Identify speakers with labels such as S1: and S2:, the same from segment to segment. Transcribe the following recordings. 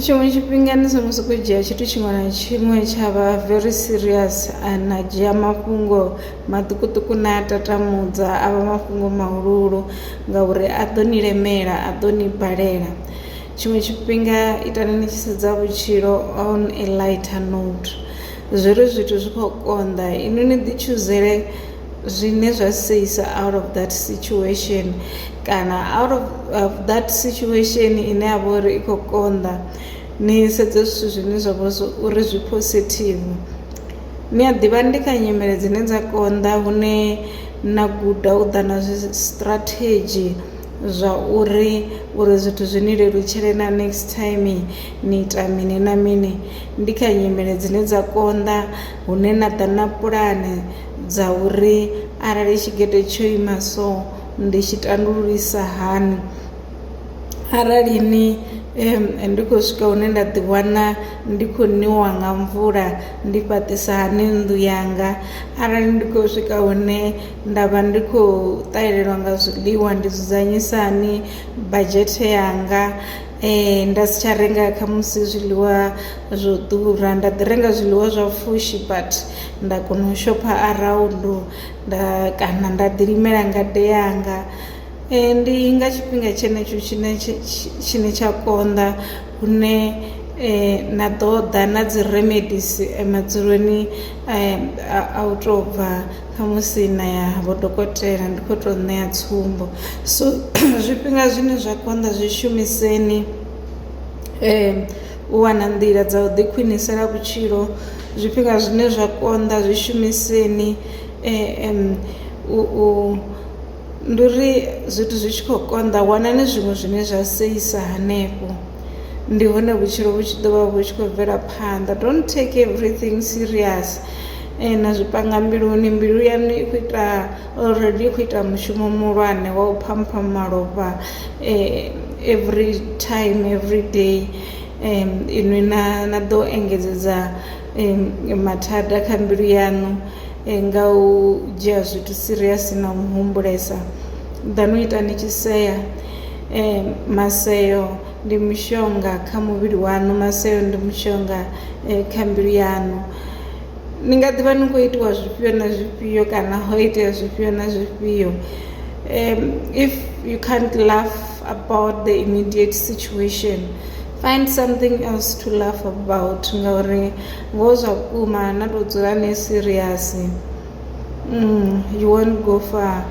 S1: Chimwe chifhinga ndi songo dzhia tshithu tshiṅwe na tshiṅwe tsha vha very serious, na dzhia mafhungo maṱukuṱuku na a tatamudza a vha mafhungo mahululu ngauri a ḓo ni lemela, a ḓo ni balela. Tshiṅwe tshifhinga itani ni tshi sedza vhutshilo on a lighter note, zwiri zwithu zwi khou konḓa ini ni ḓi chuzele zwine zwa seisa out of that situation, kana out of that situation ine ya vha uri i khou konḓa ni sedze zwithu zwine zwa vha uri zwi positive. Ni a ḓivha ndi kha nyimele dzine dza konḓa hune na guda u ḓa na zwi strategy zwa uri zwithu zwi ni lelutshele na next time ni ita mini na mini. Ndi kha nyimele dzine dza konḓa hune na ḓa na pulane dza uri arali tshigede tsho ima so ndi tshi tandululisa hani, arali ni ndi khou swika hune nda ḓiwana ndi khou niwa nga mvula ndi fhaṱisa hani nnḓu yanga, arali ndi khou swika hune nda vha ndi khou ṱahelelwa nga zwiḽiwa ndi dzudzanyisa hani badzhethe yanga. Nda si tsha renga kha musi zwiḽiwa zwo ḓura, nda ḓi renga zwiḽiwa zwa pfhushi but nda kona u shopha around kana nda ḓi limela ngade yanga. Ndi nga tshifhinga tshenetsho tshine tsha konḓa hune na ḓo ḓa na dzi remedies madzuloni a u tou bva kha musi na ya vho dokotela, ndi khou tou ṋea tsumbo. So zwifhinga zwine zwa konḓa zwi shumiseni u wana nḓila dza u ḓi khwinisela vhutshilo. Zwifhinga zwine zwa konḓa zwi shumiseni ndi uri zwithu zwi tshi khou konḓa wanani zwiṅwe zwine zwa seisa hanefho, ndi hone vhutshilo vhu tshi ḓo vha vhu tshi khou bvela phanḓa. Don't take everything serious na zwi panga mbiluni. Mbilu yanu i khou ita already i khou ita mushumo muhulwane wa u phampha malofha every time every day. Inwi na ḓo engedzedza mathada kha mbilu yanu nga u dzhia zwithu serious na u humbulesa. ḓa no ita ni tshi sea. Maseo ndi mishonga kha muvhili wanu, maseo ndi mishonga kha mbilu yanu. Ni nga ḓivha ni khou itiwa zwifhio na zwifhio kana ho itea zwifhio na zwifhio. If you can't laugh about the immediate situation, find something else to laugh about ngauri ngo zwa vhukuma na tou dzula ni serious you won't go far.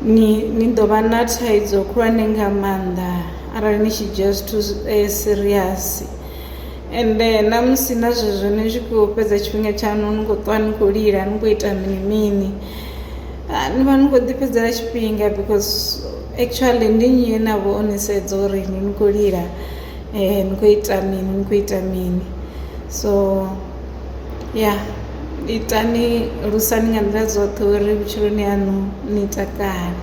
S1: Ni ḓo vha na thaidzo khulwane nga maanḓa arali ni tshi dzhia zwithu serious. Ende na musi na zwezwo ni tshi khou fhedza tshifhinga tshaṋu ni khou ṱwa ni khou lila ni khou ita mini mini, ni vha ni khou ḓi fhedzela tshifhinga because actually ndi nnyi na vho ni sedza uri ni khou lila ni khou ita mini, ni khou ita mini. So yeah, itani lusani nga nḓila dzoṱhe uri vhutshiloni hanu ni takale.